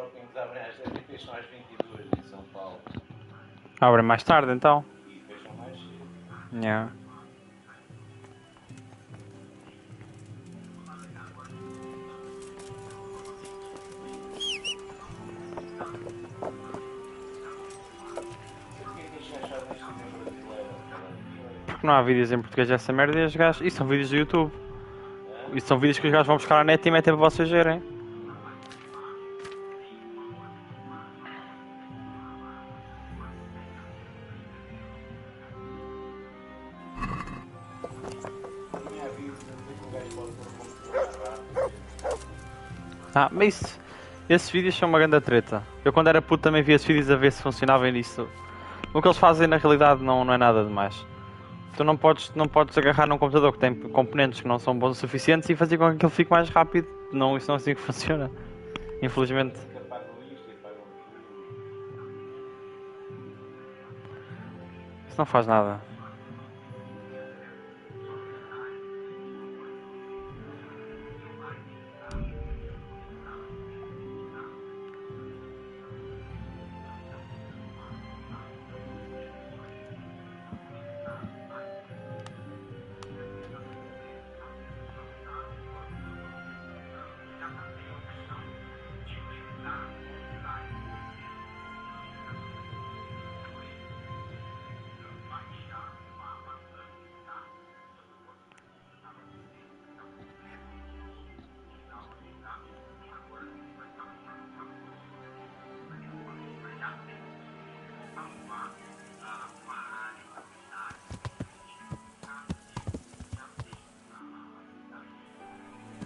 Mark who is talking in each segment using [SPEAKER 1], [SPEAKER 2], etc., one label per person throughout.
[SPEAKER 1] shoppings abrem às 10 e fecham às 22 em São Paulo.
[SPEAKER 2] Abrem mais tarde então?
[SPEAKER 1] E fecham mais cedo.
[SPEAKER 2] Yeah.
[SPEAKER 1] Porquê que isto achado neste vídeo brasileiro?
[SPEAKER 2] Porque não há vídeos em português dessa merda e os gajos... Isso são vídeos do YouTube. Isso são vídeos que os gajos vão buscar à net e metem para vocês verem. Ah, mas isso... Esses vídeos são uma grande treta. Eu quando era puto também via esses vídeos a ver se funcionava nisso. O que eles fazem na realidade não é nada demais. Tu não podes agarrar num computador que tem componentes que não são bons o suficientes e fazer com que ele fique mais rápido. Não, isso não é assim que funciona. Infelizmente. Isso não faz nada.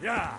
[SPEAKER 3] Yeah.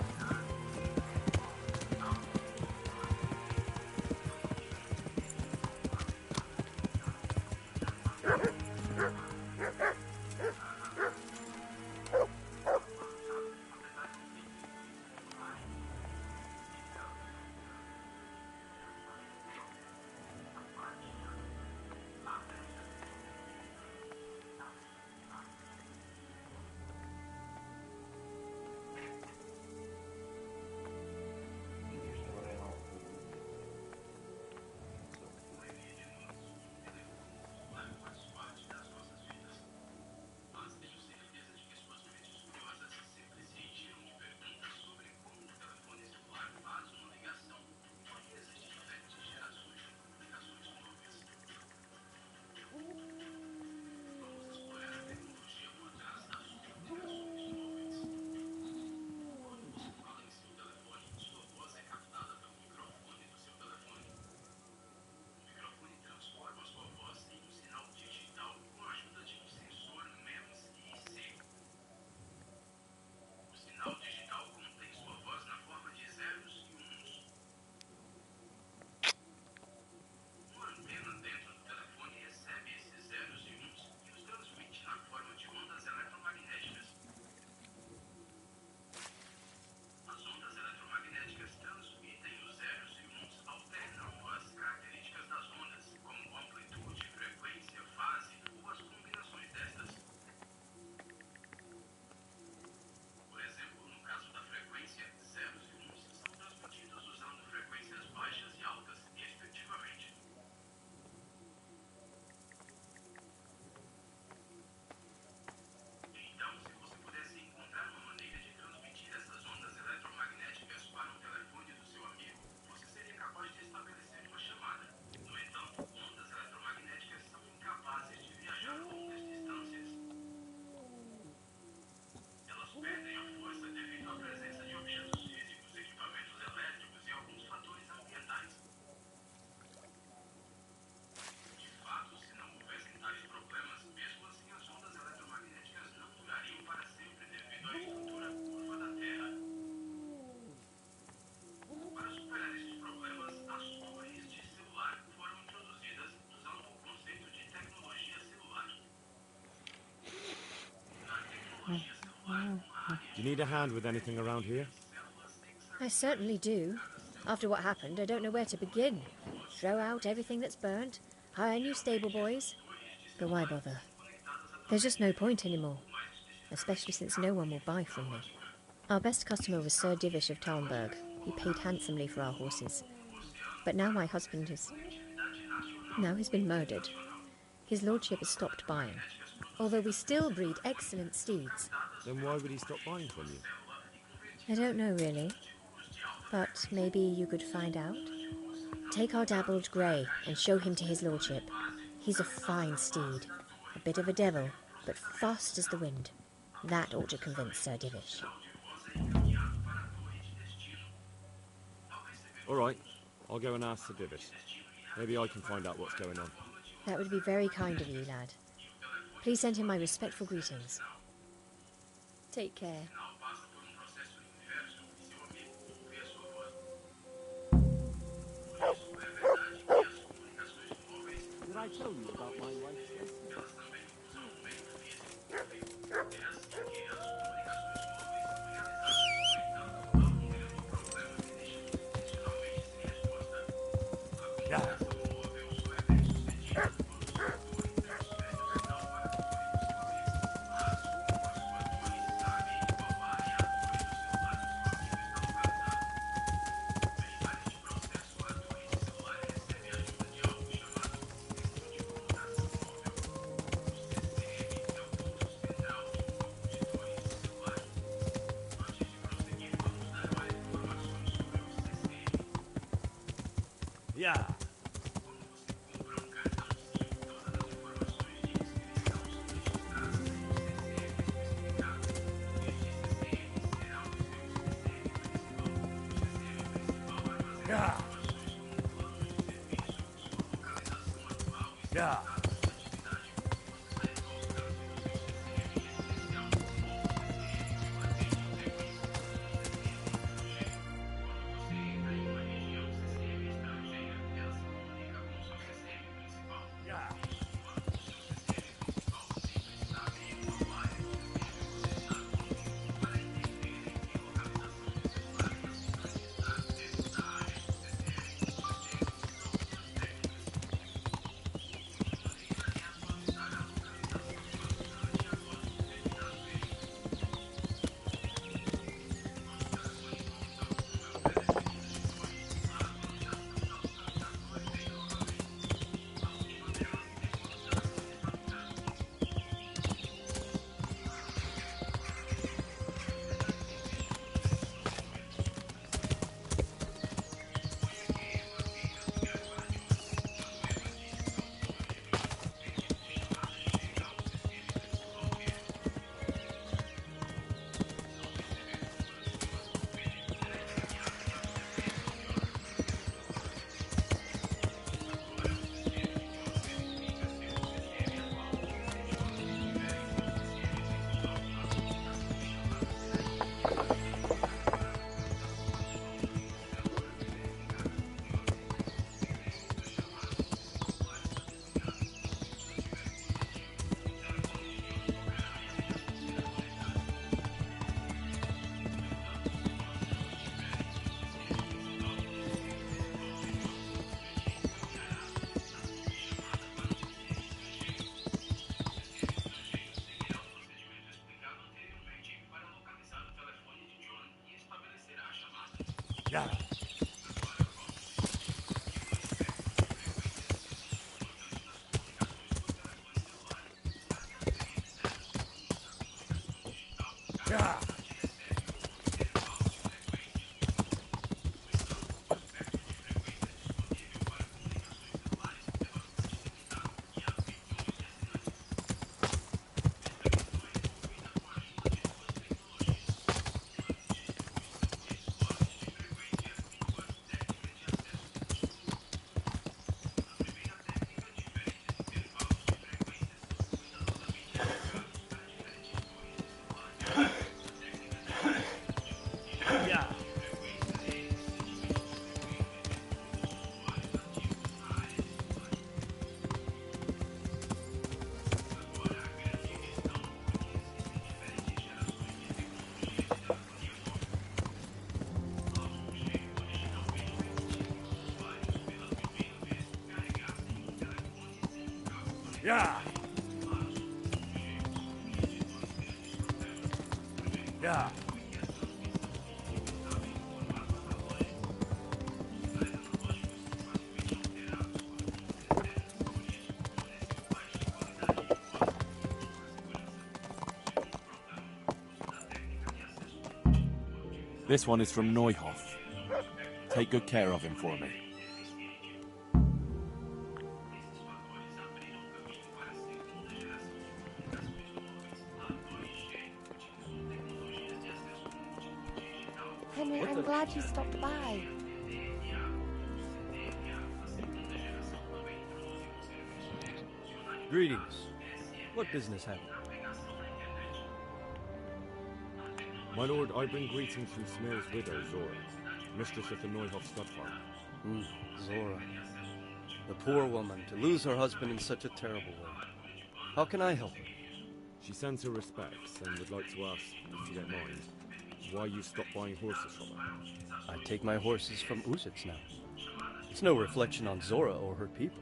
[SPEAKER 4] Do you need a hand with anything around here?
[SPEAKER 5] I certainly do. After what happened, I don't know where to begin. Throw out everything that's burnt, hire new stable boys. But why bother? There's just no point anymore, especially since no one will buy from me. Our best customer was Sir Divish of Talmberg. He paid handsomely for our horses. But now my husband is... Now he's been murdered. His lordship has stopped buying. Although we still breed excellent steeds.
[SPEAKER 4] Then why would he stop buying from you?
[SPEAKER 5] I don't know, really. But maybe you could find out? Take our dabbled grey and show him to his lordship. He's a fine steed. A bit of a devil, but fast as the wind. That ought to convince Sir Divish.
[SPEAKER 4] All right, I'll go and ask the Divis. Maybe I can find out what's going on.
[SPEAKER 5] That would be very kind of you, lad. Please send him my respectful greetings. Take care.
[SPEAKER 3] Did I tell you about my wife's destiny?
[SPEAKER 4] Yeah. Yeah. Yeah. Yeah. Yeah. Yeah. Yeah.
[SPEAKER 6] This one is from Neuhoff. Take good care of him for me.
[SPEAKER 7] Henry, I'm glad you stopped by.
[SPEAKER 8] Greetings. What business have you?
[SPEAKER 4] My lord, I bring greetings from Smir's widow, Zora, mistress of the Neuhoff stud farm.
[SPEAKER 8] Zora. The poor woman, to lose her husband in such a terrible way. How can I help her?
[SPEAKER 4] She sends her respects and would like to ask, if you don't mind, why you stopped buying horses from her.
[SPEAKER 8] I take my horses from Uzits now. It's no reflection on Zora or her people,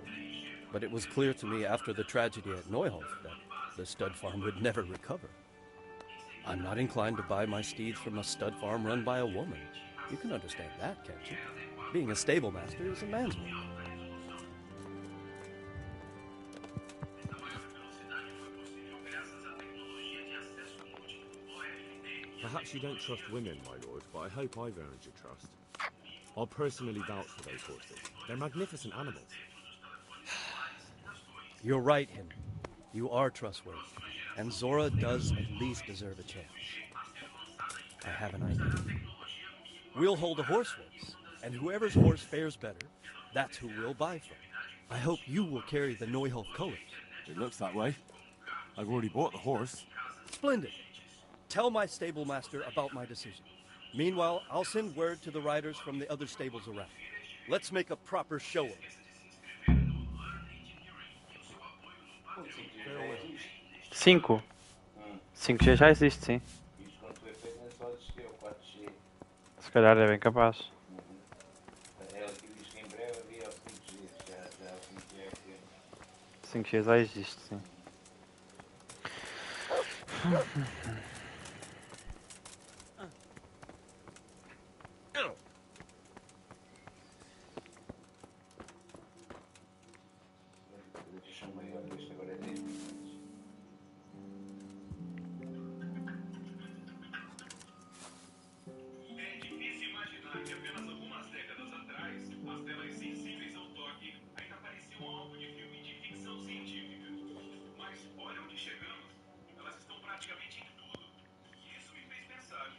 [SPEAKER 8] but it was clear to me after the tragedy at Neuhoff that the stud farm would never recover. I'm not inclined to buy my steeds from a stud farm run by a woman. You can understand that, can't you? Being a stable master is a man's work.
[SPEAKER 4] Perhaps you don't trust women, my lord, but I hope I've earned your trust. I'll personally vouch for those horses. They're magnificent animals.
[SPEAKER 8] You're right, Henry. You are trustworthy, and Zora does at least deserve a chance. I have an idea. We'll hold a horse race, and whoever's horse fares better, that's who we'll buy from. I hope you will carry the Neuhoff colors.
[SPEAKER 6] It looks that way. I've already bought the horse.
[SPEAKER 8] Splendid. Tell my stable master about my decision. Meanwhile, I'll send word to the riders from the other stables around. Let's make a proper show of it.
[SPEAKER 2] 5. 5G já existe, sim.
[SPEAKER 1] Isto quando foi feito não só existia o 4G.
[SPEAKER 2] Se calhar é bem capaz.
[SPEAKER 1] Ela aqui diz que em breve havia o 5G. Já o 5G é que...
[SPEAKER 2] 5G já existe, sim.
[SPEAKER 1] Deixa eu maior, isto agora é 10 minutos.
[SPEAKER 9] É difícil imaginar que apenas algumas décadas atrás, as telas sensíveis ao toque ainda pareciam algo de filme de ficção científica. Mas olha onde chegamos. Elas estão praticamente em tudo. E isso me fez pensar.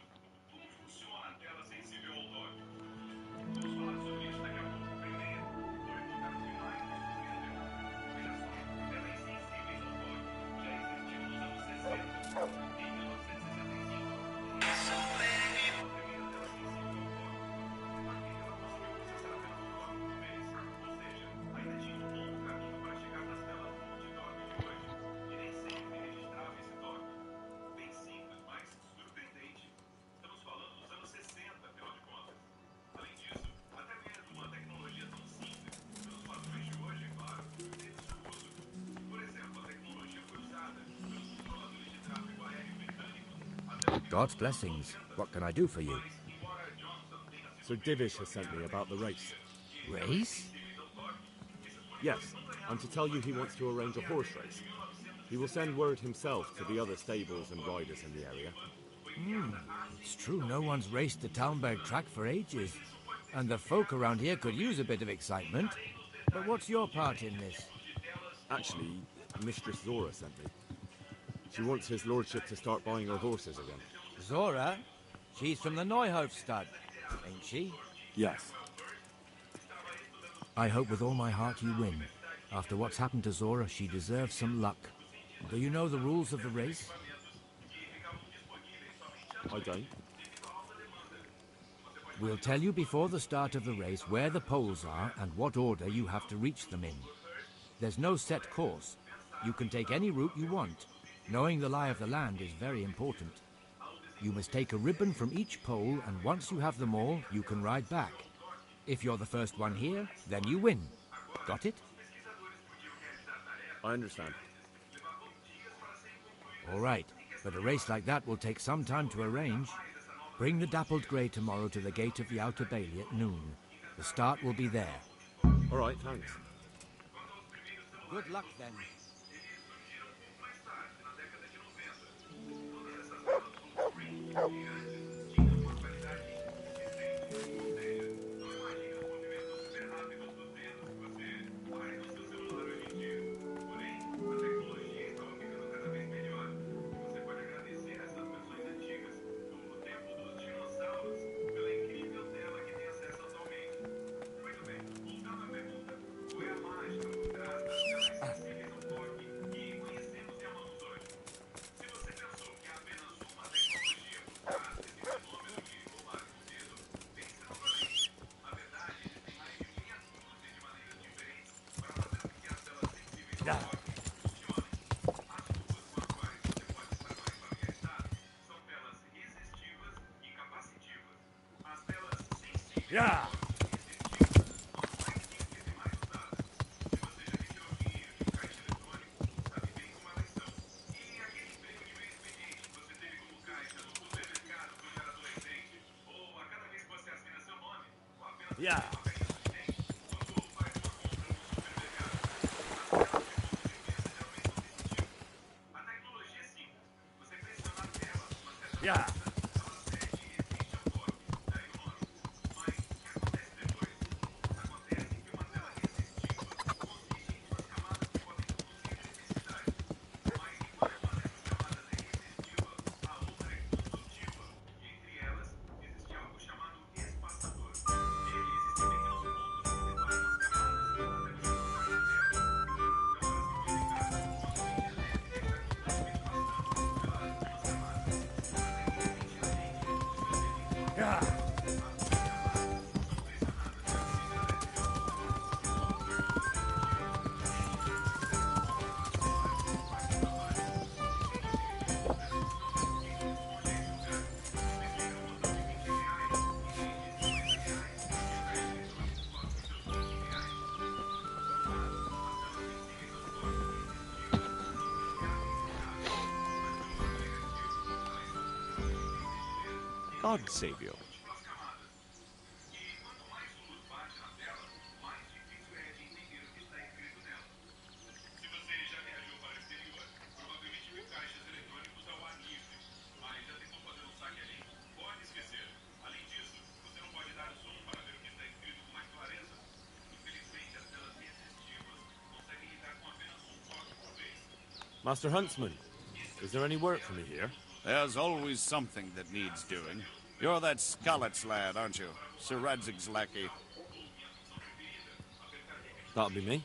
[SPEAKER 9] Como funciona a tela sensível ao toque? Vamos falar sobre isso daqui a pouco. Primeiro, vou recordar o que mais me surpreendeu. Veja só, telas sensíveis ao toque já existiam nos anos 60. Em 1965,
[SPEAKER 3] God's blessings. What can I do for you?
[SPEAKER 4] So Divish has sent me about the race.
[SPEAKER 3] Race?
[SPEAKER 4] Yes, I'm to tell you he wants to arrange a horse race. He will send word himself to the other stables and riders in the area.
[SPEAKER 3] It's true, no one's raced the Townberg track for ages. And the folk around here could use a bit of excitement. But what's your part in this?
[SPEAKER 4] Actually, Mistress Zora sent me. She wants his lordship to start buying her horses again.
[SPEAKER 3] Zora? She's from the Neuhof stud, ain't she?
[SPEAKER 6] Yes.
[SPEAKER 3] I hope with all my heart you win. After what's happened to Zora, she deserves some luck. Do you know the rules of the race?
[SPEAKER 4] I don't.
[SPEAKER 3] We'll tell you before the start of the race where the poles are and what order you have to reach them in. There's no set course. You can take any route you want. Knowing the lie of the land is very important. You must take a ribbon from each pole, and once you have them all, you can ride back. If you're the first one here, then you win. Got it?
[SPEAKER 4] I understand.
[SPEAKER 3] All right, but a race like that will take some time to arrange. Bring the dappled grey tomorrow to the gate of the Outer Bailey at noon. The start will be there.
[SPEAKER 4] All right, thanks.
[SPEAKER 3] Good luck, then.
[SPEAKER 4] Yeah. Yeah. Yeah. Yeah.
[SPEAKER 6] God save you.
[SPEAKER 4] Master Huntsman, is there any work for me here?
[SPEAKER 10] There's always something that needs doing. You're that Scarlet's lad, aren't you? Sir Radzig's lackey.
[SPEAKER 4] That'll be me.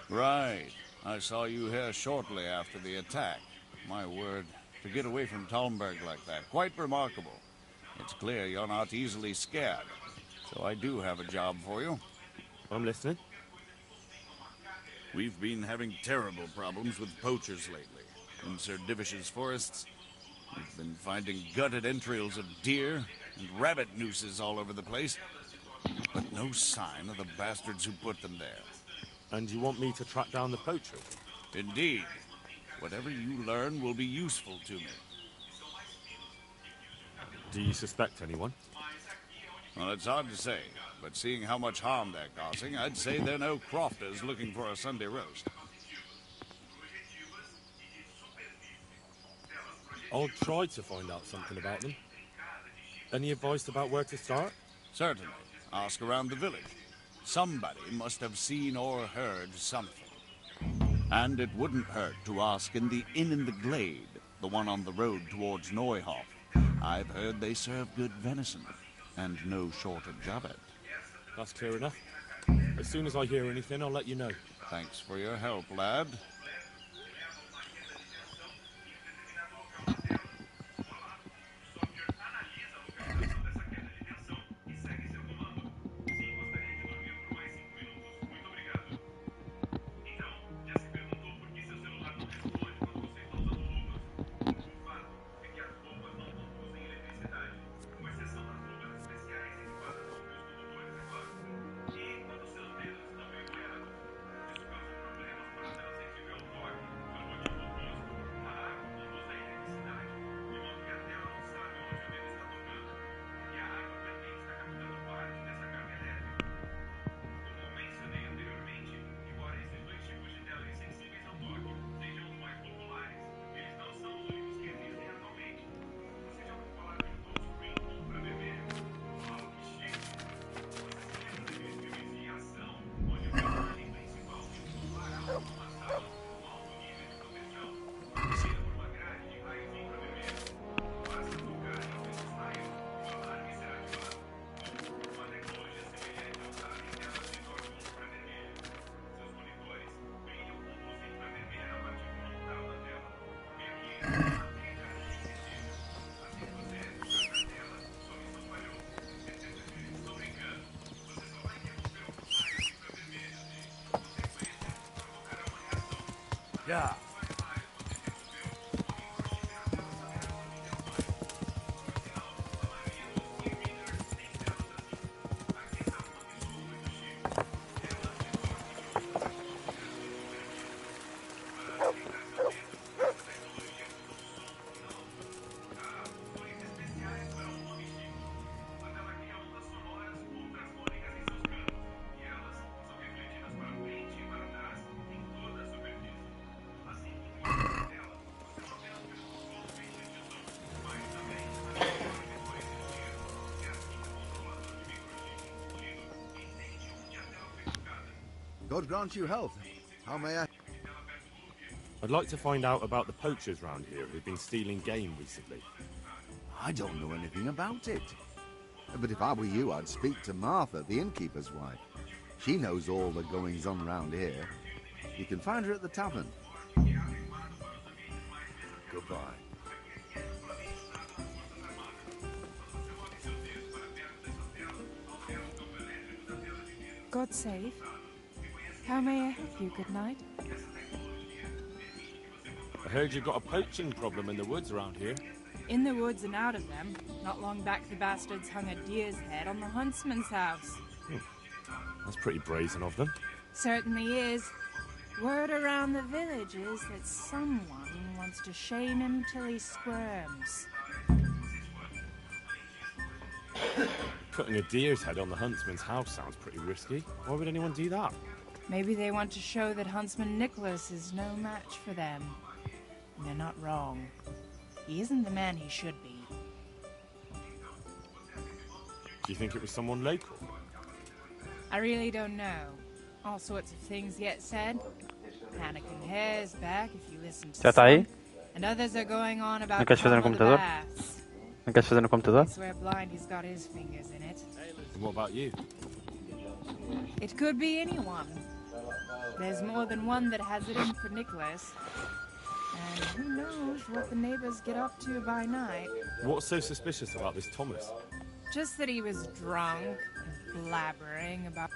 [SPEAKER 10] Right. I saw you here shortly after the attack. My word, to get away from Talmberg like that, quite remarkable. It's clear you're not easily scared. So I do have a job for you.
[SPEAKER 4] I'm listening.
[SPEAKER 10] We've been having terrible problems with poachers lately. In Sir Divish's forests, we've been finding gutted entrails of deer and rabbit nooses all over the place. But no sign of the bastards who put them there.
[SPEAKER 4] And you want me to track down the poacher?
[SPEAKER 10] Indeed. Whatever you learn will be useful to me.
[SPEAKER 4] Do you suspect anyone?
[SPEAKER 10] Well, it's hard to say, but seeing how much harm they're causing, I'd say they're no crofters looking for a Sunday roast.
[SPEAKER 4] I'll try to find out something about them. Any advice about where to start?
[SPEAKER 10] Certainly. Ask around the village. Somebody must have seen or heard something. And it wouldn't hurt to ask in the inn in the glade, the one on the road towards Neuhof. I've heard they serve good venison, and no shortage of it.
[SPEAKER 4] That's clear enough. As soon as I hear anything, I'll let you know.
[SPEAKER 10] Thanks for your help, lad.
[SPEAKER 3] Yeah.
[SPEAKER 11] God grant you health. How may I?
[SPEAKER 4] I'd like to find out about the poachers round here who've been stealing game recently.
[SPEAKER 11] I don't know anything about it. But if I were you, I'd speak to Martha, the innkeeper's wife. She knows all the goings-on round here. You can find her at the tavern. Goodbye.
[SPEAKER 7] God save. How may I help you? Good night.
[SPEAKER 4] I heard you got a poaching problem in the woods around here.
[SPEAKER 7] In the woods and out of them. Not long back the bastards hung a deer's head on the huntsman's house.
[SPEAKER 4] That's pretty brazen of them.
[SPEAKER 7] Certainly is. Word around the village is that someone wants to shame him till he squirms.
[SPEAKER 4] Putting a deer's head on the huntsman's house sounds pretty risky. Why would anyone do that?
[SPEAKER 7] Maybe they want to show that Huntsman Nicholas is no match for them. And they're not wrong. He isn't the man he should be.
[SPEAKER 4] Do you think it was someone local?
[SPEAKER 7] I really don't know. All sorts of things get said. Anakin Hare's back if you listen to
[SPEAKER 2] Já está aí?
[SPEAKER 7] some, and others are going on about
[SPEAKER 2] Não queres fazer no
[SPEAKER 7] Tom of the
[SPEAKER 2] computador?
[SPEAKER 7] Baths.
[SPEAKER 2] Não queres fazer no computador?
[SPEAKER 7] I swear blind he's got his fingers in it.
[SPEAKER 4] And what about you?
[SPEAKER 7] It could be anyone. There's more than one that has it in for Nicholas. And who knows what the neighbors get up to by night.
[SPEAKER 4] What's so suspicious about this Thomas?
[SPEAKER 7] Just that he was drunk and blabbering about...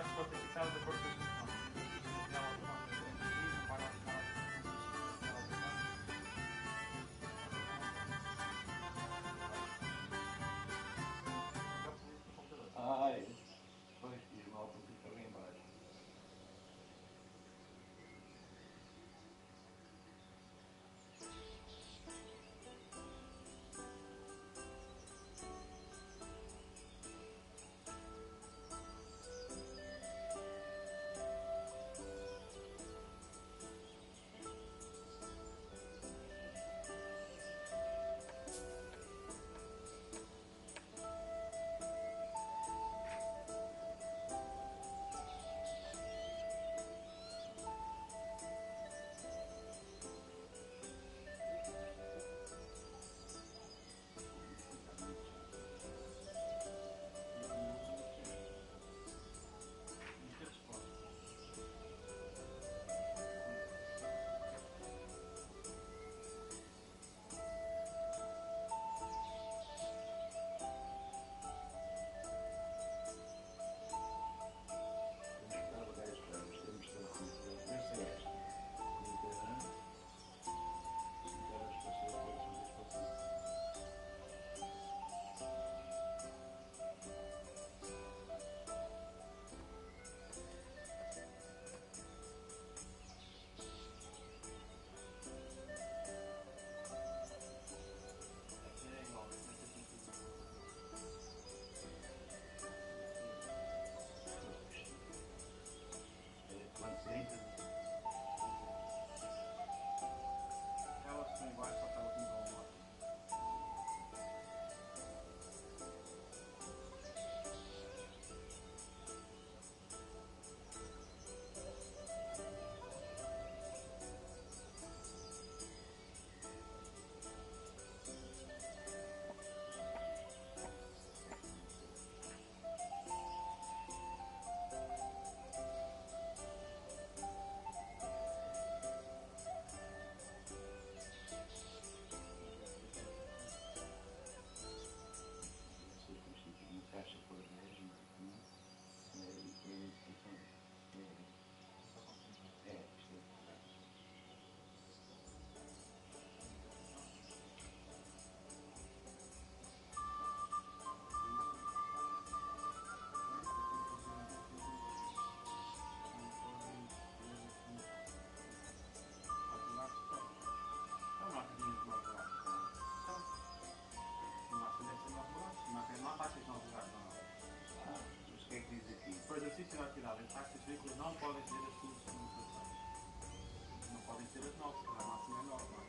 [SPEAKER 2] acho que pode ser fixado de acordo com a instituição.
[SPEAKER 1] Ai, pois, fiz mal porque fica ali embaixo.
[SPEAKER 2] Depois do sítio de atividade, as taxas de veículos não podem ser as suas comunicações. Não podem ser as novas, porque a máxima é nova.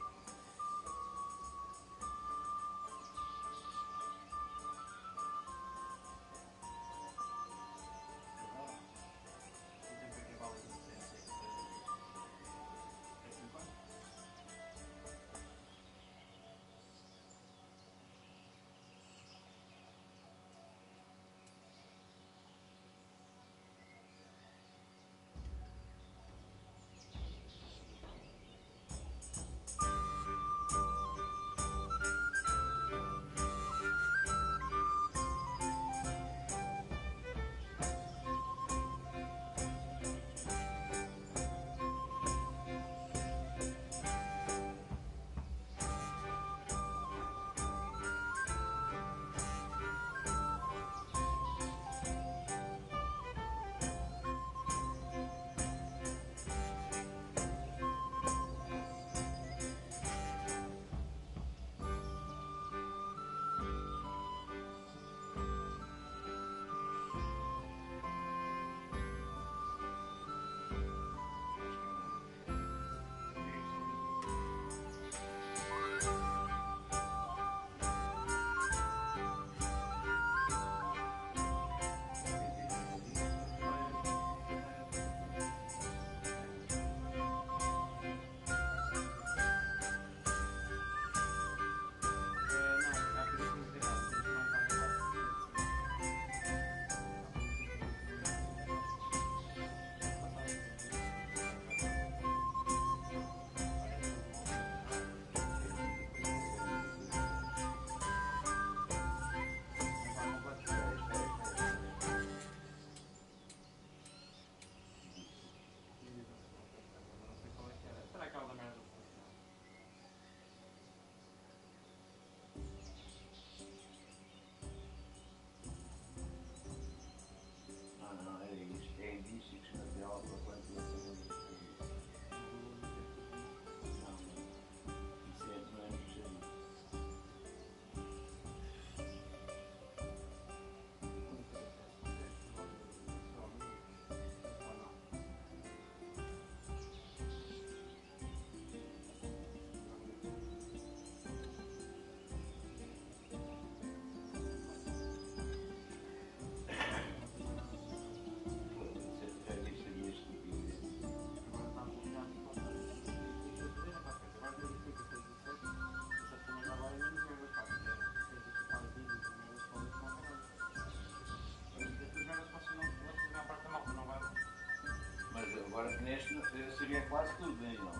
[SPEAKER 1] Seria quase tudo, né, João?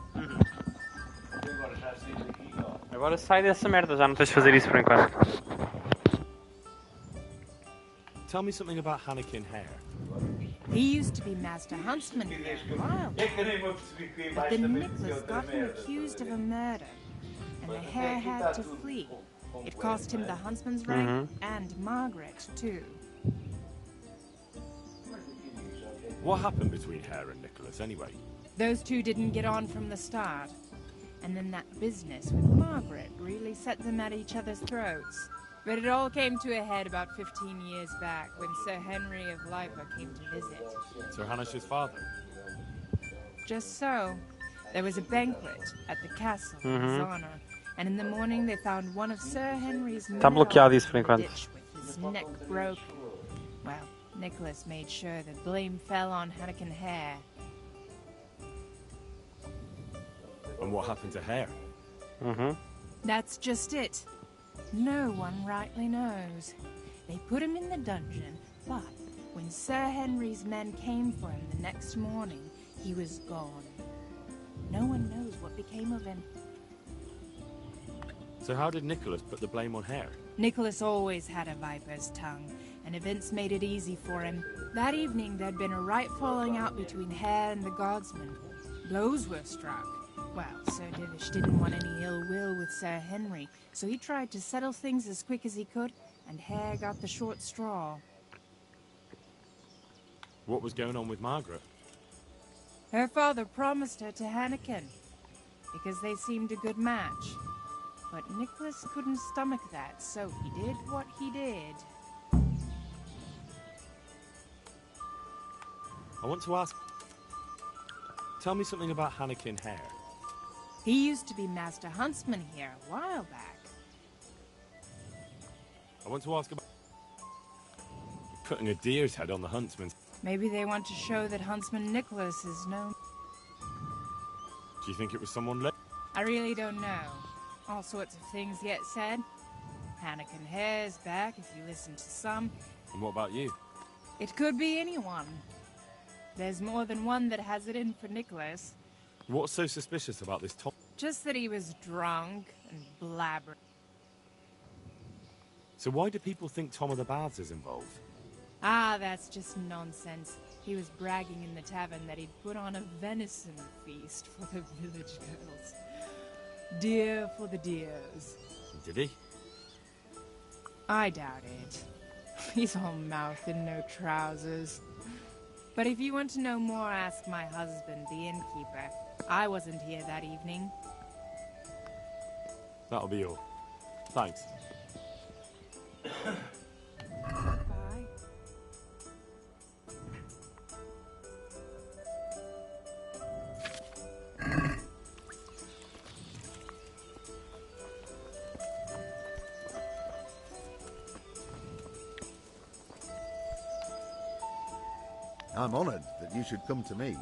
[SPEAKER 1] E agora já sei daqui, ó.
[SPEAKER 2] Agora sai dessa merda, já não tens de fazer isso por enquanto.
[SPEAKER 4] Tell me something about Hannekin Hare.
[SPEAKER 7] He used to be Master Huntsman here a while back. But then Nicholas got him accused of a murder, and the hare had to flee. It cost him the huntsman's rank and Margaret, too.
[SPEAKER 4] What happened between Hare and Nicholas, anyway?
[SPEAKER 7] Those two didn't get on from the start. And then that business with Margaret really set them at each other's throats. But it all came to a head about 15 years back when Sir Henry of Lipa came to visit.
[SPEAKER 4] Sir Hanish's father?
[SPEAKER 7] Just so. There was a banquet at the castle in his honor, and in the morning they found one of Sir Henry's men in the ditch with his neck broken. Well, Nicholas made sure the blame fell on Hannekin Hare.
[SPEAKER 4] And what happened to Hare?
[SPEAKER 7] That's just it. No one rightly knows. They put him in the dungeon, but when Sir Henry's men came for him the next morning, he was gone. No one knows what became of him.
[SPEAKER 4] So how did Nicholas put the blame on Hare?
[SPEAKER 7] Nicholas always had a viper's tongue, and events made it easy for him. That evening there'd been a right falling out between Hare and the guardsmen. Blows were struck. Well, Sir Divish didn't want any ill will with Sir Henry, so he tried to settle things as quick as he could, and Hare got the short straw.
[SPEAKER 4] What was going on with Margaret?
[SPEAKER 7] Her father promised her to Hannekin, because they seemed a good match. But Nicholas couldn't stomach that, so he did what he did.
[SPEAKER 4] I want to ask... Tell me something about Hannekin Hare.
[SPEAKER 7] He used to be Master Huntsman here a while back.
[SPEAKER 4] I want to ask about... putting a deer's head on the huntsman's...
[SPEAKER 7] Maybe they want to show that Huntsman Nicholas is known.
[SPEAKER 4] Do you think it was someone
[SPEAKER 7] I really don't know. All sorts of things yet said. Hannekin Hare's back if you listen to some.
[SPEAKER 4] And what about you?
[SPEAKER 7] It could be anyone. There's more than one that has it in for Nicholas.
[SPEAKER 4] What's so suspicious about this Tom?
[SPEAKER 7] Just that he was drunk and blabbering.
[SPEAKER 4] So why do people think Tom of the Baths is involved?
[SPEAKER 7] Ah, that's just nonsense. He was bragging in the tavern that he'd put on a venison feast for the village girls. Deer for the deers.
[SPEAKER 4] Did he?
[SPEAKER 7] I doubt it. He's all mouth and no trousers. But if you want to know more, ask my husband, the innkeeper. I wasn't here that evening.
[SPEAKER 4] That'll be all. Thanks.
[SPEAKER 7] Bye.
[SPEAKER 11] I'm honoured that you should come to me.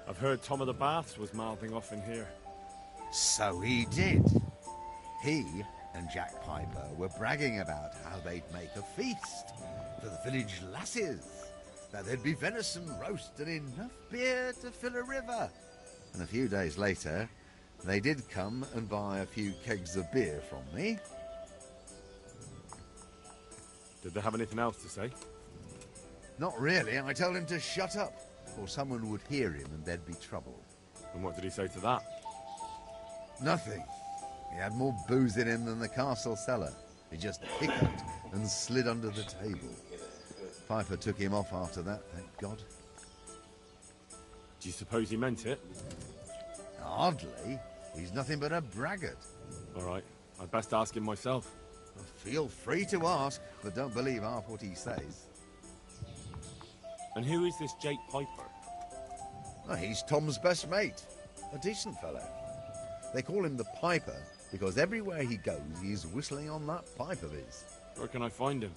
[SPEAKER 4] I've heard Tom of the Baths was mouthing off in here.
[SPEAKER 11] So he did. He and Jack Piper were bragging about how they'd make a feast for the village lasses, that there'd be venison roast and enough beer to fill a river. And a few days later, they did come and buy a few kegs of beer from me.
[SPEAKER 4] Did they have anything else to say?
[SPEAKER 11] Not really. I told him to shut up, or someone would hear him and there'd be trouble.
[SPEAKER 4] And what did he say to that?
[SPEAKER 11] Nothing. He had more booze in him than the castle cellar. He just hiccuped and slid under the table. Piper took him off after that, thank God.
[SPEAKER 4] Do you suppose he meant it?
[SPEAKER 11] Hardly. He's nothing but a braggart.
[SPEAKER 4] All right, I'd best ask him myself.
[SPEAKER 11] Well, feel free to ask, but don't believe half what he says.
[SPEAKER 4] And who is this Jake Piper?
[SPEAKER 11] Well, he's Tom's best mate. A decent fellow. They call him the Piper because everywhere he goes, he's whistling on that pipe of his.
[SPEAKER 4] Where can I find him?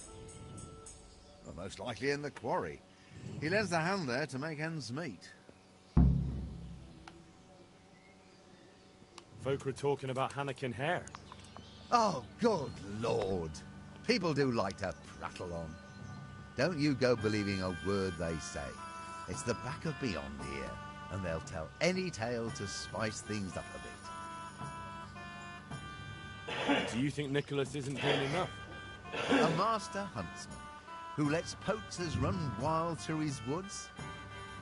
[SPEAKER 11] Well, most likely in the quarry. He lends a hand there to make ends meet.
[SPEAKER 4] Folk were talking about Hannekin Hare.
[SPEAKER 11] Oh, good Lord. People do like to prattle on. don't you go believing a word they say. It's the back of beyond here, and they'll tell any tale to spice things up a bit.
[SPEAKER 4] Do you think Nicholas isn't doing enough?
[SPEAKER 11] A master huntsman who lets poachers run wild through his woods?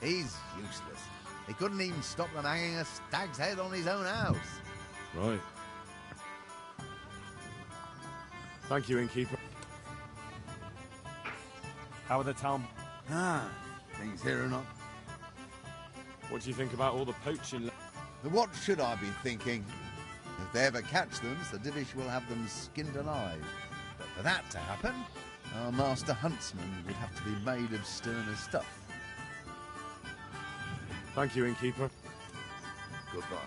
[SPEAKER 11] He's useless. He couldn't even stop them hanging a stag's head on his own house.
[SPEAKER 4] Right. Thank you, innkeeper. How are the town?
[SPEAKER 11] Things here are not.
[SPEAKER 4] What do you think about all the poaching?
[SPEAKER 11] What should I be thinking? If they ever catch them, Sir Divish will have them skinned alive. But for that to happen, our master huntsman would have to be made of sterner stuff.
[SPEAKER 4] Thank you, innkeeper.
[SPEAKER 11] Goodbye.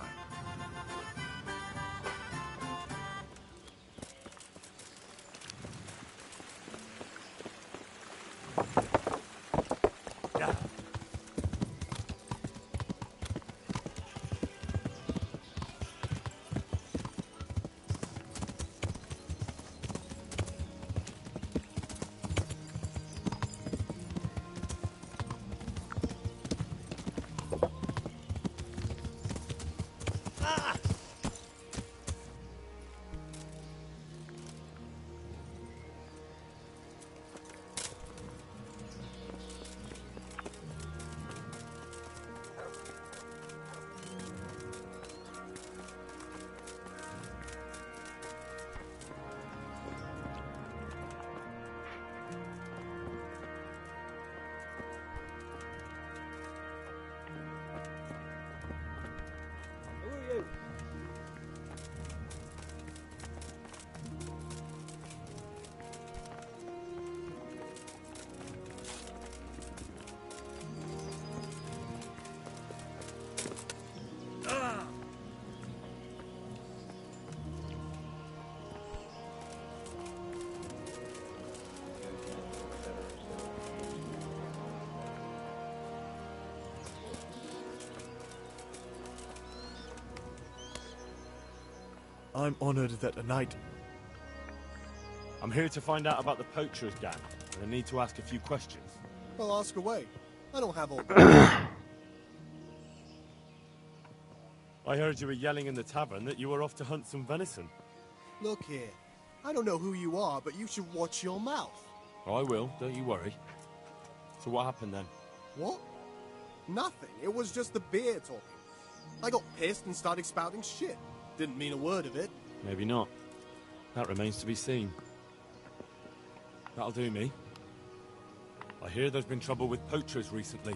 [SPEAKER 4] I'm honored that a knight... I'm here to find out about the poachers gang, and I need to ask a few questions.
[SPEAKER 12] Well, ask away. I don't have all
[SPEAKER 4] I heard you were yelling in the tavern that you were off to hunt some venison.
[SPEAKER 12] Look here. I don't know who you are, but you should watch your mouth.
[SPEAKER 4] I will, don't you worry. So what happened then?
[SPEAKER 12] What? Nothing. It was just the beer talking. I got pissed and started spouting shit. Didn't mean a word of it.
[SPEAKER 4] Maybe not. That remains to be seen. That'll do me. I hear there's been trouble with poachers recently.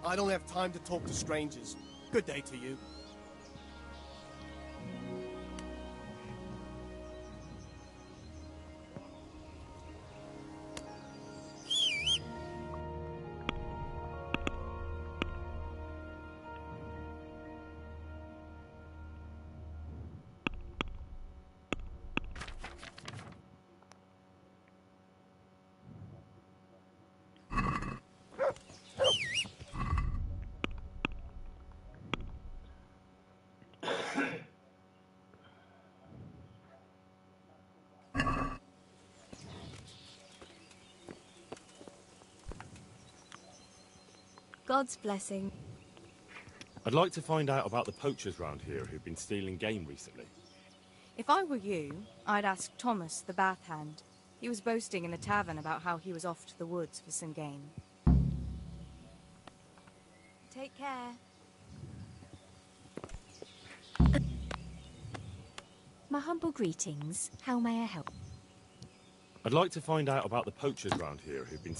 [SPEAKER 12] I don't have time to talk to strangers. Good day to you.
[SPEAKER 5] God's blessing.
[SPEAKER 4] I'd like to find out about the poachers round here who've been stealing game recently.
[SPEAKER 13] If I were you, I'd ask Thomas, the bath hand. He was boasting in the tavern about how he was off to the woods for some game. Take care.
[SPEAKER 5] My humble greetings. How may I help?
[SPEAKER 4] I'd like to find out about the poachers round here who've been...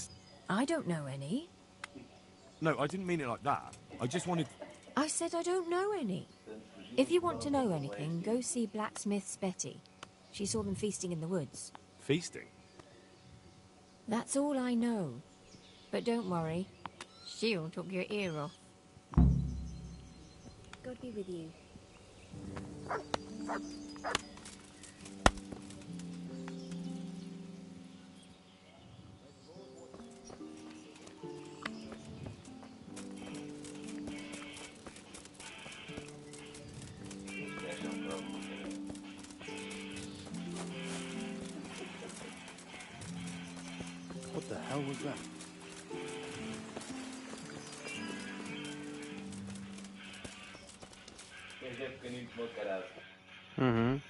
[SPEAKER 5] I don't know any.
[SPEAKER 4] No, I didn't mean it like that. I just wanted...
[SPEAKER 5] I said I don't know any. If you want to know anything, go see Blacksmith's Betty. She saw them feasting in the woods.
[SPEAKER 4] Feasting?
[SPEAKER 5] That's all I know. But don't worry. She'll talk your ear off. God be with you.
[SPEAKER 6] What the hell was that?
[SPEAKER 1] Quer dizer, pequenino como o caralho.
[SPEAKER 2] Uhum.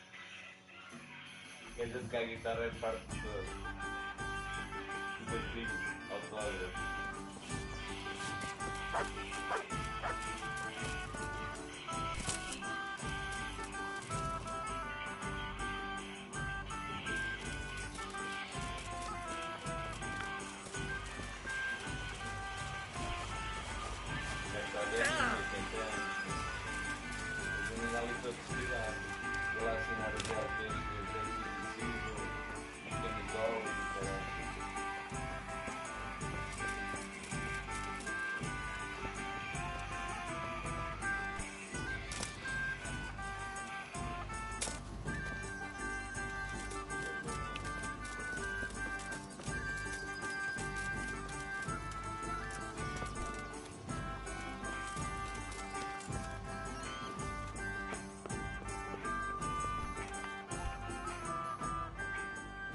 [SPEAKER 1] Quer dizer que a guitarra é parte do filho, autógrafo.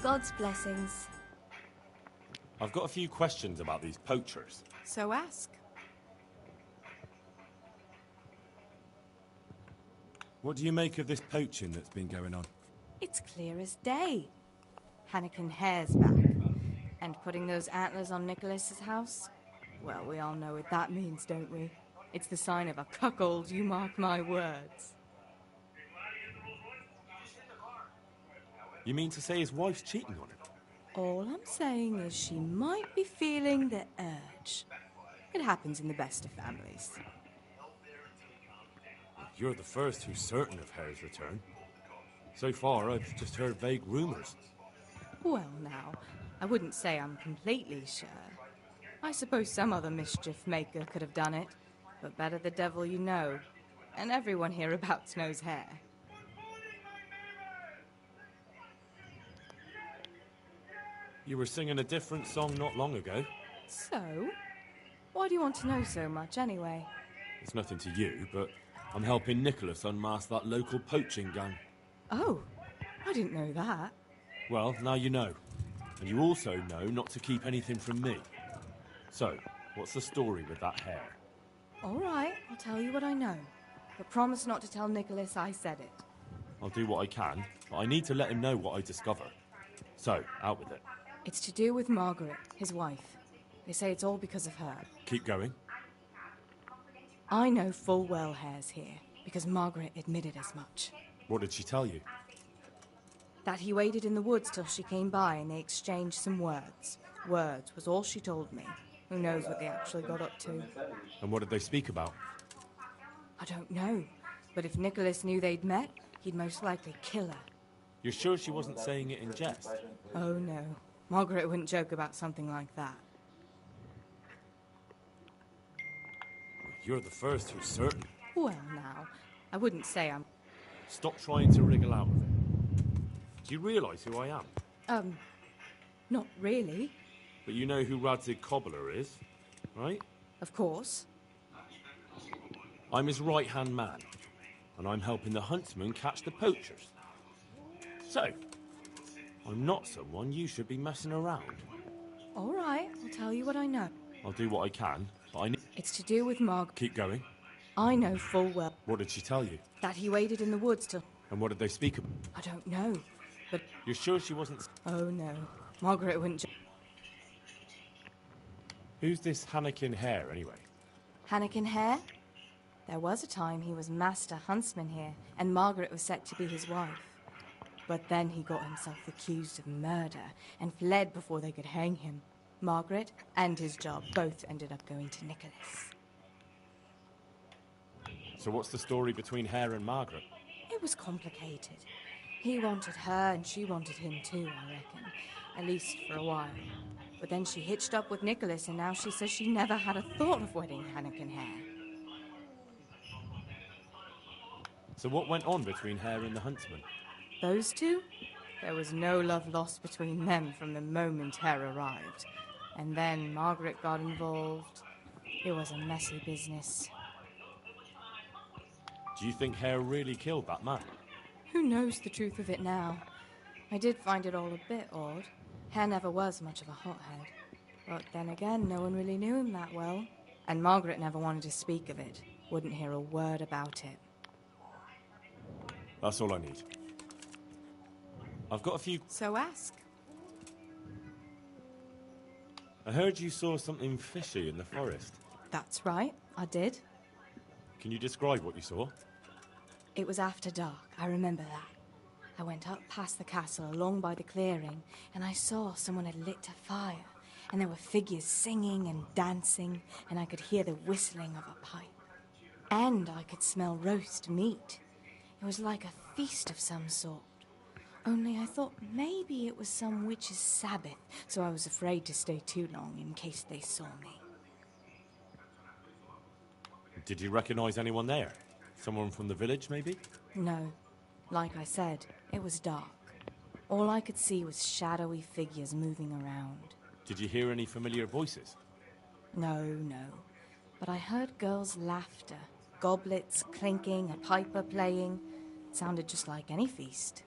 [SPEAKER 13] God's blessings.
[SPEAKER 4] I've got a few questions about these poachers.
[SPEAKER 7] So ask.
[SPEAKER 4] What do you make of this poaching that's been going on?
[SPEAKER 13] It's clear as day. Hannikin Hare's back. And putting those antlers on Nicholas's house? Well, we all know what that means, don't we? It's the sign of a cuckold, you mark my words.
[SPEAKER 4] You mean to say his wife's cheating on him?
[SPEAKER 13] All I'm saying is she might be feeling the urge. It happens in the best of families.
[SPEAKER 4] You're the first who's certain of Hare's return. So far, I've just heard vague rumours.
[SPEAKER 13] Well, now, I wouldn't say I'm completely sure. I suppose some other mischief maker could have done it, but better the devil you know. And everyone hereabouts knows Hare.
[SPEAKER 4] You were singing a different song not long ago.
[SPEAKER 13] So? Why do you want to know so much, anyway?
[SPEAKER 4] It's nothing to you, but I'm helping Nicholas unmask that local poaching gang.
[SPEAKER 13] Oh, I didn't know that.
[SPEAKER 4] Well, now you know. And you also know not to keep anything from me. So, what's the story with that Hare?
[SPEAKER 13] All right, I'll tell you what I know. But promise not to tell Nicholas I said it.
[SPEAKER 4] I'll do what I can, but I need to let him know what I discover. So, out with it.
[SPEAKER 13] It's to do with Margaret, his wife. They say it's all because of her.
[SPEAKER 4] Keep going.
[SPEAKER 13] I know full well Hare's here, because Margaret admitted as much.
[SPEAKER 4] What did she tell you?
[SPEAKER 13] That he waited in the woods till she came by and they exchanged some words. Words was all she told me. Who knows what they actually got up to.
[SPEAKER 4] And what did they speak about?
[SPEAKER 13] I don't know. But if Nicholas knew they'd met, he'd most likely kill her.
[SPEAKER 4] You're sure she wasn't saying it in jest?
[SPEAKER 13] Oh, no. Margaret wouldn't joke about something like that.
[SPEAKER 4] You're the first who's certain.
[SPEAKER 13] Well, now, I wouldn't say I'm...
[SPEAKER 4] Stop trying to wriggle out of it. Do you realise who I am?
[SPEAKER 13] Not really.
[SPEAKER 4] But you know who Radzig Cobbler is, right?
[SPEAKER 13] Of course.
[SPEAKER 4] I'm his right-hand man, and I'm helping the huntsmen catch the poachers. So, I'm not someone you should be messing around.
[SPEAKER 13] All right, I'll tell you what I know.
[SPEAKER 4] I'll do what I can, but I need...
[SPEAKER 13] It's to do with Margaret.
[SPEAKER 4] Keep going.
[SPEAKER 13] I know full well.
[SPEAKER 4] What did she tell you?
[SPEAKER 13] That he waited in the woods till...
[SPEAKER 4] And what did they speak about?
[SPEAKER 13] I don't know, but...
[SPEAKER 4] You're sure she wasn't...
[SPEAKER 13] Oh, no. Margaret wouldn't...
[SPEAKER 4] Who's this Hannikin Hare, anyway?
[SPEAKER 13] Hannikin Hare? There was a time he was master huntsman here, and Margaret was set to be his wife. But then he got himself accused of murder and fled before they could hang him. Margaret and his job both ended up going to Nicholas.
[SPEAKER 4] So what's the story between Hare and Margaret?
[SPEAKER 13] It was complicated. He wanted her and she wanted him too, I reckon. At least for a while. But then she hitched up with Nicholas and now she says she never had a thought of wedding Hannikin Hare.
[SPEAKER 4] So what went on between Hare and the huntsman?
[SPEAKER 13] Those two? There was no love lost between them from the moment Hare arrived. And then Margaret got involved. It was a messy business.
[SPEAKER 4] Do you think Hare really killed that man?
[SPEAKER 13] Who knows the truth of it now? I did find it all a bit odd. Hare never was much of a hothead. But then again, no one really knew him that well. And Margaret never wanted to speak of it. Wouldn't hear a word about it.
[SPEAKER 4] That's all I need. I've got a few...
[SPEAKER 7] So ask.
[SPEAKER 4] I heard you saw something fishy in the forest.
[SPEAKER 13] That's right, I did.
[SPEAKER 4] Can you describe what you saw?
[SPEAKER 13] It was after dark, I remember that. I went up past the castle along by the clearing, and I saw someone had lit a fire, and there were figures singing and dancing, and I could hear the whistling of a pipe. And I could smell roast meat. It was like a feast of some sort. Only I thought maybe it was some witch's Sabbath, so I was afraid to stay too long in case they saw me.
[SPEAKER 4] Did you recognize anyone there? Someone from the village, maybe?
[SPEAKER 13] No. Like I said, it was dark. All I could see was shadowy figures moving around.
[SPEAKER 4] Did you hear any familiar voices?
[SPEAKER 13] No. But I heard girls' laughter, goblets clinking, a piper playing. It sounded just like any feast.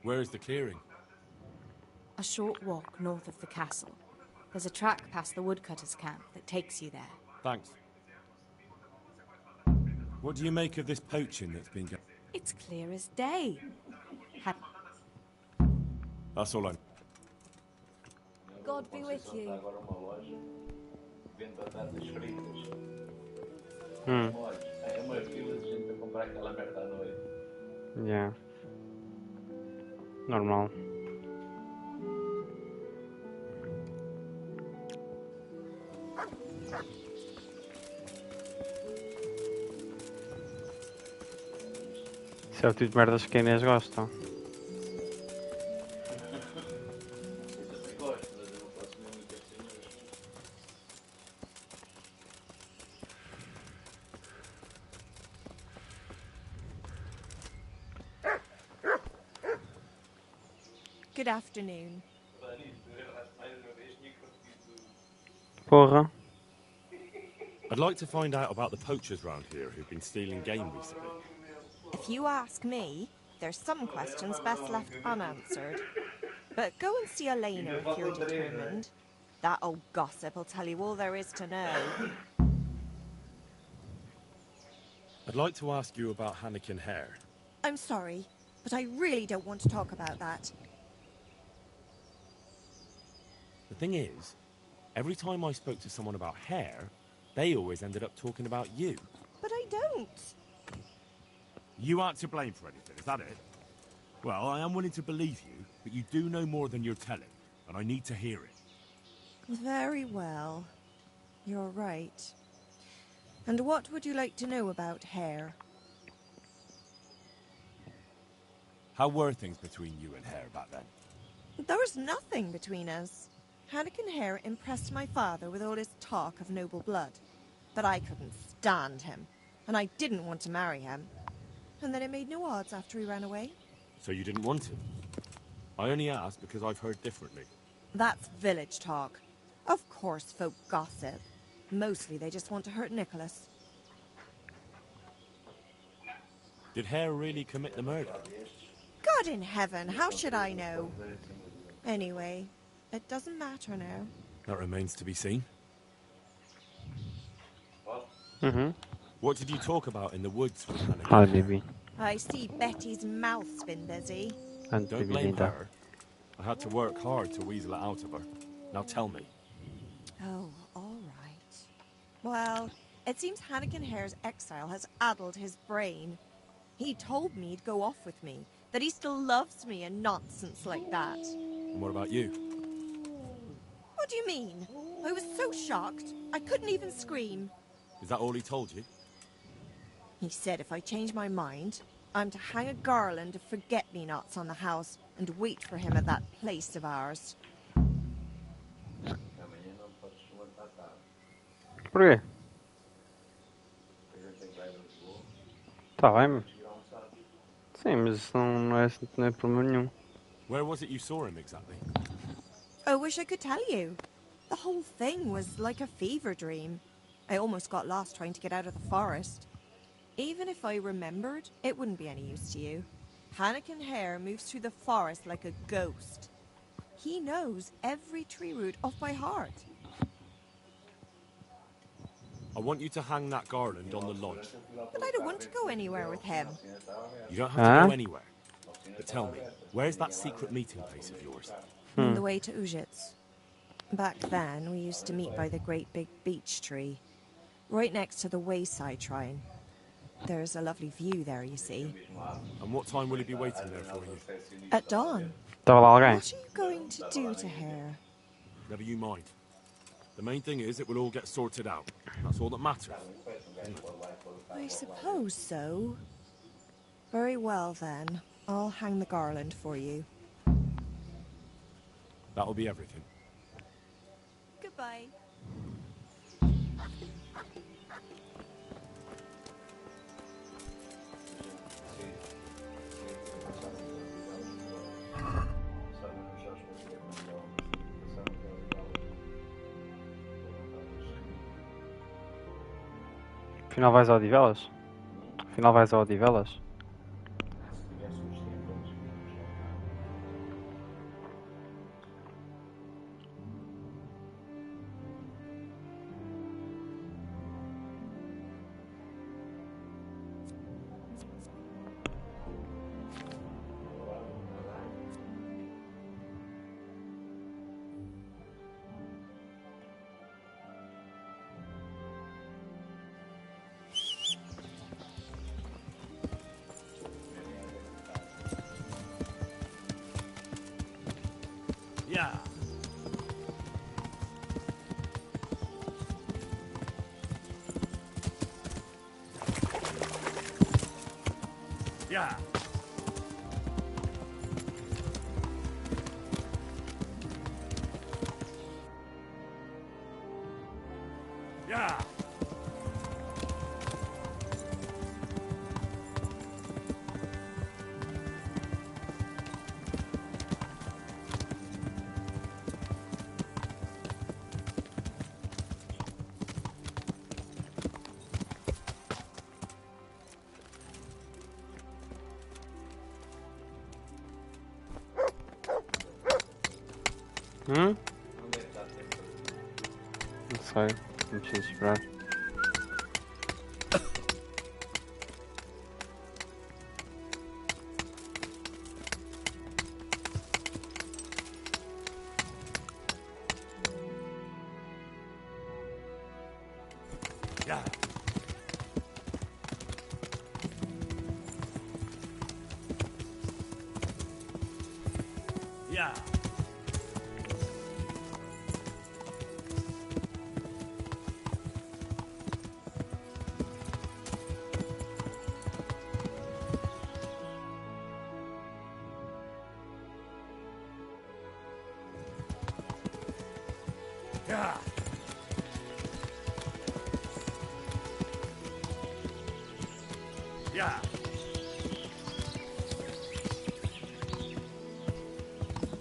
[SPEAKER 4] Where is the clearing?
[SPEAKER 13] A short walk north of the castle. There's a track past the woodcutter's camp that takes you there.
[SPEAKER 4] Thanks. What do you make of this poaching that's been going?
[SPEAKER 13] It's clear as day.
[SPEAKER 4] That's all I...
[SPEAKER 13] God be with you.
[SPEAKER 1] Agora uma loja, vende batatas fritas. É uma fila de gente a comprar aquela merda à noite.
[SPEAKER 2] Yeah. Normal. Isso é o tipo de merdas que a Inês gosta.
[SPEAKER 14] Good afternoon.
[SPEAKER 2] Porra.
[SPEAKER 4] I'd like to find out about the poachers round here who've been stealing game recently.
[SPEAKER 14] If you ask me, there's some questions best left unanswered. But go and see Elena if you're determined. That old gossip will tell you all there is to know.
[SPEAKER 4] I'd like to ask you about Hannikin Hare.
[SPEAKER 14] I'm sorry, but I really don't want to talk about that.
[SPEAKER 4] The thing is, every time I spoke to someone about Hare, they always ended up talking about you.
[SPEAKER 14] But I don't.
[SPEAKER 6] You aren't to blame for anything, is that it? Well, I am willing to believe you, but you do know more than you're telling, and I need to hear it.
[SPEAKER 14] Very well. You're right. And what would you like to know about Hare?
[SPEAKER 6] How were things between you and Hare back then?
[SPEAKER 14] There was nothing between us. Hannikin Hare impressed my father with all his talk of noble blood. But I couldn't stand him, and I didn't want to marry him. And then it made no odds after he ran away.
[SPEAKER 4] So you didn't want to? I only asked because I've heard differently.
[SPEAKER 14] That's village talk. Of course folk gossip. Mostly they just want to hurt Nicholas.
[SPEAKER 4] Did Hare really commit the murder?
[SPEAKER 14] God in heaven, how should I know? Anyway, it doesn't matter now.
[SPEAKER 4] That remains to be seen.
[SPEAKER 2] What
[SPEAKER 4] did you talk about in the woods with Hannikin?
[SPEAKER 2] Hi, baby.
[SPEAKER 14] I see Betty's mouth's been busy.
[SPEAKER 2] And
[SPEAKER 4] don't blame her. I had to work hard to weasel it out of her. Now tell me.
[SPEAKER 14] Oh, all right. Well, it seems Hannikin Hare's exile has addled his brain. He told me he'd go off with me, that he still loves me and nonsense like that.
[SPEAKER 4] And what about you?
[SPEAKER 14] What do you mean? I was so shocked, I couldn't even scream.
[SPEAKER 4] Is that all he told you?
[SPEAKER 14] He said if I change my mind, I'm to hang a garland of forget-me-nots on the house and wait for him at that place of ours.
[SPEAKER 2] Porquê? Tá bem. Sim, mas isso não é problema nenhum.
[SPEAKER 4] Where was it you saw him exactly?
[SPEAKER 14] I wish I could tell you. The whole thing was like a fever dream. I almost got lost trying to get out of the forest. Even if I remembered, it wouldn't be any use to you. Hannikin Hare moves through the forest like a ghost. He knows every tree root off by heart.
[SPEAKER 4] I want you to hang that garland on the lodge.
[SPEAKER 14] But I don't want to go anywhere with him.
[SPEAKER 4] You don't have to go anywhere. But tell me, where's that secret meeting place of yours?
[SPEAKER 14] On the way to Ujits. Back then, we used to meet by the great big beech tree, right next to the wayside shrine. There's a lovely view there, you see.
[SPEAKER 4] And what time will he be waiting there for you?
[SPEAKER 14] At dawn.
[SPEAKER 2] Estava lá alguém.
[SPEAKER 14] What are you going to do to her?
[SPEAKER 4] Never you mind. The main thing is it will all get sorted out. That's all that matters.
[SPEAKER 14] I suppose so. Very well, then. I'll hang the garland for you.
[SPEAKER 4] That'll be everything.
[SPEAKER 14] Goodbye.
[SPEAKER 2] Afinal vais ao Odivelas? Afinal vais ao Odivelas?
[SPEAKER 6] Yeah. Yeah. Yeah.
[SPEAKER 2] Não sei, não preciso esperar.
[SPEAKER 6] Yeah. Yeah. Yeah. Yeah.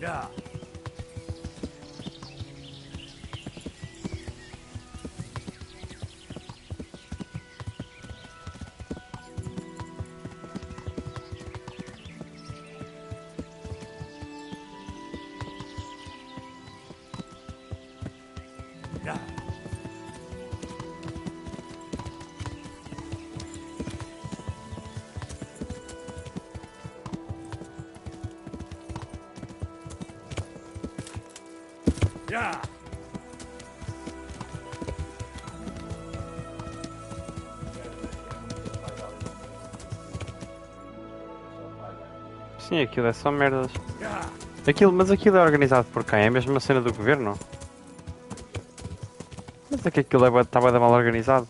[SPEAKER 6] Yeah. Yeah. Yeah.
[SPEAKER 2] Sim, aquilo é só merdas.
[SPEAKER 6] Yeah.
[SPEAKER 2] Mas aquilo é organizado por quem? É mesmo uma cena do governo? Mas é que aquilo estava mal organizado.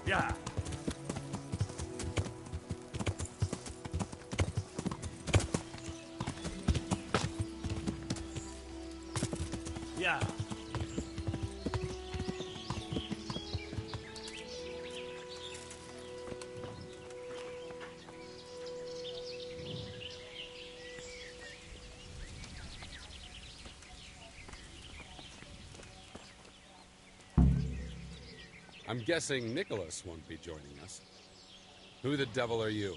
[SPEAKER 6] Yeah. Yeah.
[SPEAKER 15] I'm guessing Nicholas won't be joining us. Who the devil are you?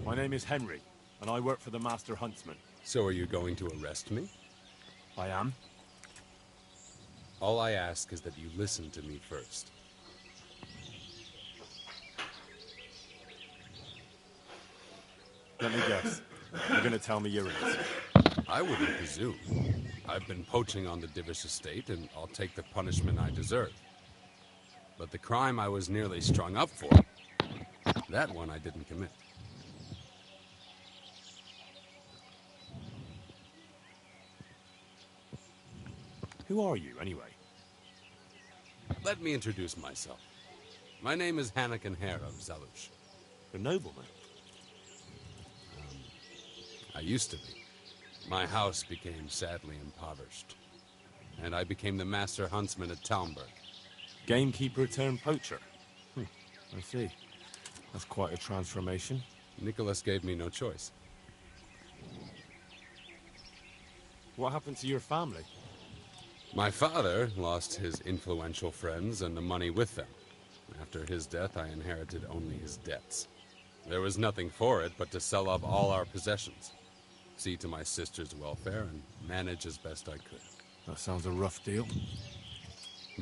[SPEAKER 6] My name is Henry, and I work for the Master Huntsman.
[SPEAKER 15] So are you going to arrest me?
[SPEAKER 6] I am.
[SPEAKER 15] All I ask is that you listen to me first.
[SPEAKER 6] Let me guess. You're going to tell me you're innocent.
[SPEAKER 15] I wouldn't presume. I've been poaching on the Divish estate, and I'll take the punishment I deserve. But the crime I was nearly strung up for, that one I didn't commit.
[SPEAKER 6] Who are you, anyway?
[SPEAKER 15] Let me introduce myself. My name is Hanakin Hare of Zalush.
[SPEAKER 6] The nobleman?
[SPEAKER 15] I used to be. My house became sadly impoverished, and I became the master huntsman at Talmberg.
[SPEAKER 6] Gamekeeper turned poacher? I see. That's quite a transformation.
[SPEAKER 15] Nicholas gave me no choice.
[SPEAKER 6] What happened to your family?
[SPEAKER 15] My father lost his influential friends and the money with them. After his death, I inherited only his debts. There was nothing for it but to sell off all our possessions, see to my sister's welfare, and manage as best I could.
[SPEAKER 6] That sounds a rough deal.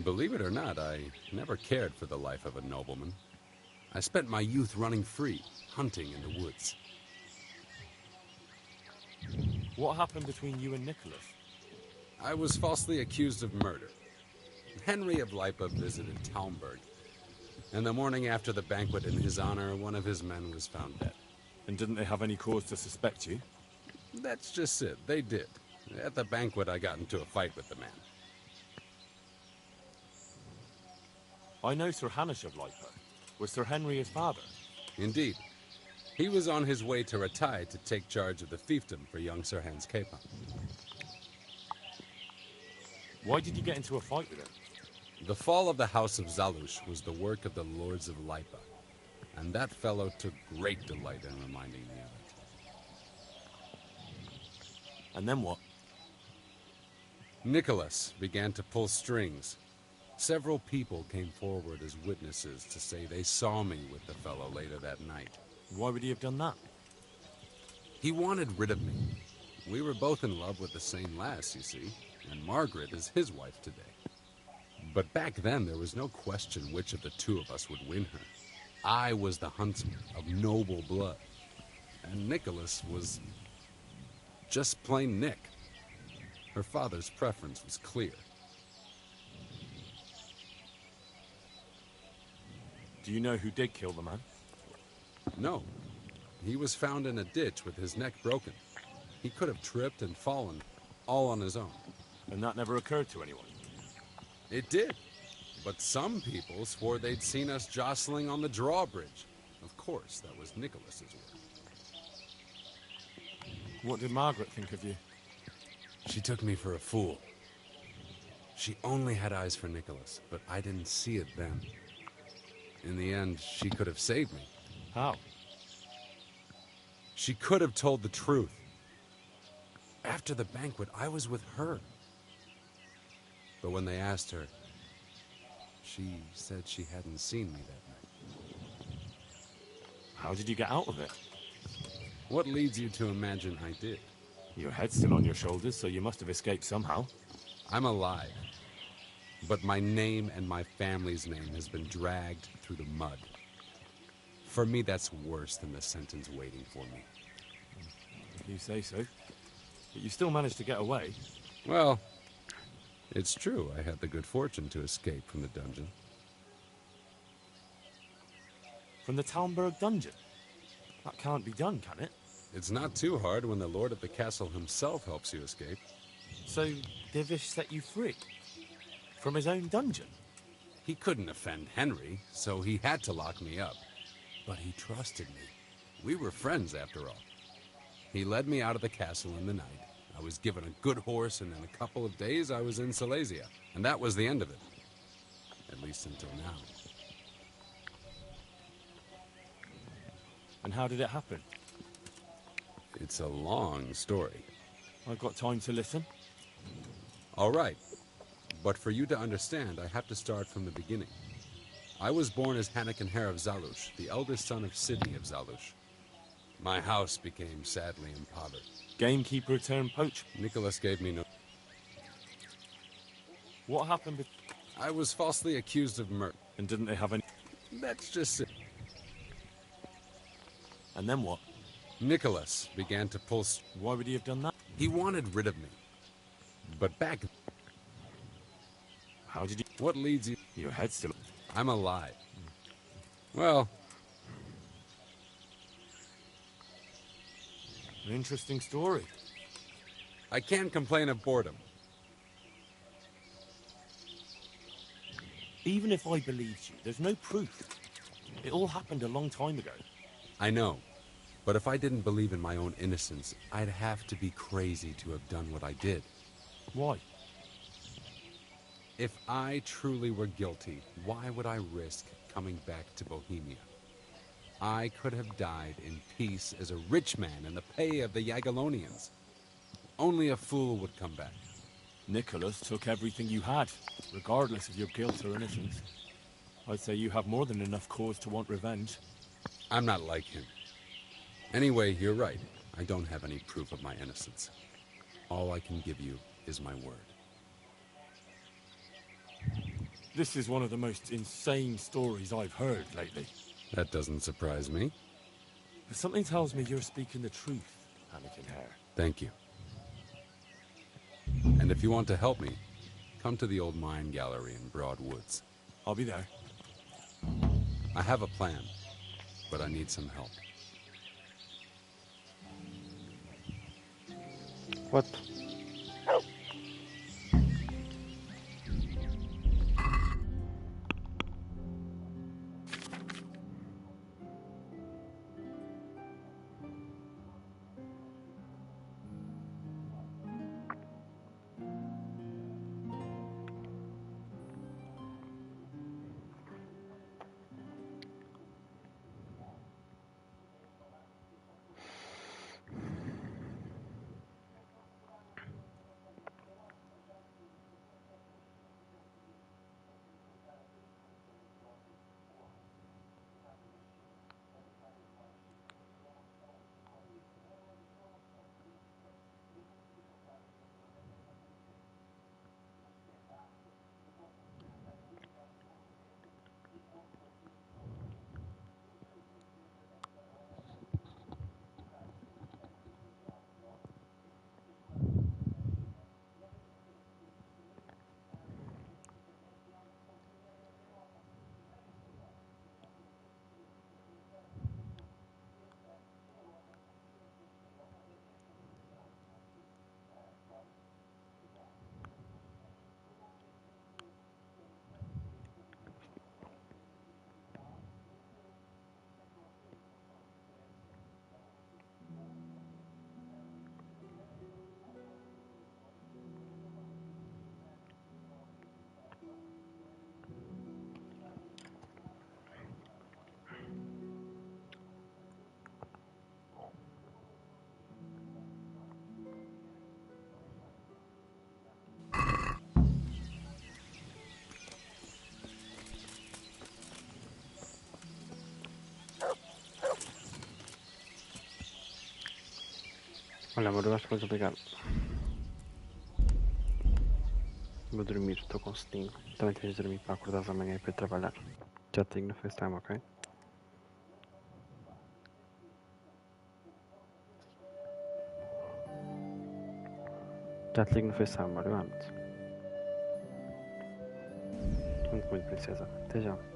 [SPEAKER 15] Believe it or not, I never cared for the life of a nobleman. I spent my youth running free, hunting in the woods.
[SPEAKER 6] What happened between you and Nicholas?
[SPEAKER 15] I was falsely accused of murder. Henry of Lipa visited Talmberg, and the morning after the banquet in his honor, one of his men was found dead.
[SPEAKER 6] And didn't they have any cause to suspect you?
[SPEAKER 15] That's just it. They did. At the banquet, I got into a fight with the man.
[SPEAKER 6] I know Sir Hanush of Lipa. Was Sir Henry his father?
[SPEAKER 15] Indeed. He was on his way to Ratai to take charge of the fiefdom for young Sir Hans Capon.
[SPEAKER 6] Why did you get into a fight with him?
[SPEAKER 15] The fall of the House of Zalush was the work of the Lords of Lipa, and that fellow took great delight in reminding me of it.
[SPEAKER 6] And then what?
[SPEAKER 15] Nicholas began to pull strings. Several people came forward as witnesses to say they saw me with the fellow later that night.
[SPEAKER 6] Why would he have done that?
[SPEAKER 15] He wanted rid of me. We were both in love with the same lass, you see, and Margaret is his wife today. But back then, there was no question which of the two of us would win her. I was the huntsman of noble blood, and Nicholas was just plain Nick. Her father's preference was clear.
[SPEAKER 6] Do you know who did kill the man?
[SPEAKER 15] No. He was found in a ditch with his neck broken. He could have tripped and fallen, all on his own.
[SPEAKER 6] And that never occurred to anyone?
[SPEAKER 15] It did. But some people swore they'd seen us jostling on the drawbridge. Of course, that was Nicholas's work.
[SPEAKER 6] What did Margaret think of you?
[SPEAKER 15] She took me for a fool. She only had eyes for Nicholas, but I didn't see it then. In the end, she could have saved me.
[SPEAKER 6] How?
[SPEAKER 15] She could have told the truth. After the banquet, I was with her. But when they asked her, she said she hadn't seen me that night.
[SPEAKER 6] How did you get out of it?
[SPEAKER 15] What leads you to imagine I did?
[SPEAKER 6] Your head's still on your shoulders, so you must have escaped somehow.
[SPEAKER 15] I'm alive. But my name and my family's name has been dragged through the mud. For me, that's worse than the sentence waiting for me.
[SPEAKER 6] If you say so. But you still managed to get away.
[SPEAKER 15] Well, it's true. I had the good fortune to escape from the dungeon.
[SPEAKER 6] From the Talmberg dungeon? That can't be done, can it?
[SPEAKER 15] It's not too hard when the lord of the castle himself helps you escape.
[SPEAKER 6] So, Divish set you free? From his own dungeon?
[SPEAKER 15] He couldn't offend Henry, so he had to lock me up. But he trusted me. We were friends, after all. He led me out of the castle in the night. I was given a good horse, and in a couple of days I was in Silesia. And that was the end of it. At least until now.
[SPEAKER 6] And how did it happen?
[SPEAKER 15] It's a long story.
[SPEAKER 6] I've got time to listen.
[SPEAKER 15] All right. But for you to understand, I have to start from the beginning. I was born as Hanakin Hare of Zalush, the eldest son of Sidney of Zalush. My house became sadly impoverished.
[SPEAKER 4] Gamekeeper turned poacher.
[SPEAKER 15] Nicholas gave me no...
[SPEAKER 4] What happened with...
[SPEAKER 15] I was falsely accused of murder.
[SPEAKER 4] And didn't they have any...
[SPEAKER 15] That's just it.
[SPEAKER 4] And then what?
[SPEAKER 15] Nicholas began to pull...
[SPEAKER 4] Why would he have done that?
[SPEAKER 15] He wanted rid of me. But back...
[SPEAKER 4] How did you...
[SPEAKER 15] What leads you...
[SPEAKER 4] Your head's still...
[SPEAKER 15] I'm alive. Well...
[SPEAKER 4] An interesting story.
[SPEAKER 15] I can't complain of boredom.
[SPEAKER 4] Even if I believed you, there's no proof. It all happened a long time ago.
[SPEAKER 15] I know. But if I didn't believe in my own innocence, I'd have to be crazy to have done what I did.
[SPEAKER 4] Why?
[SPEAKER 15] If I truly were guilty, why would I risk coming back to Bohemia? I could have died in peace as a rich man in the pay of the Jagiellonians. Only a fool would come back.
[SPEAKER 4] Nicholas took everything you had, regardless of your guilt or innocence. I'd say you have more than enough cause to want revenge.
[SPEAKER 15] I'm not like him. Anyway, you're right. I don't have any proof of my innocence. All I can give you is my word.
[SPEAKER 4] This is one of the most insane stories I've heard lately.
[SPEAKER 15] That doesn't surprise me.
[SPEAKER 4] But something tells me you're speaking the truth, Anakin Hare.
[SPEAKER 15] Thank you. And if you want to help me, come to the old mine gallery in Broad Woods.
[SPEAKER 4] I'll be there.
[SPEAKER 15] I have a plan, but I need some help.
[SPEAKER 2] What? Olha, amor, eu acho que vou desligar. Vou dormir, estou com soninho. Também tens de dormir para acordares amanhã e para ir trabalhar. Já te digo no FaceTime, ok? Já te ligo no FaceTime, amor, eu amo-te. Muito, muito, princesa. Até já.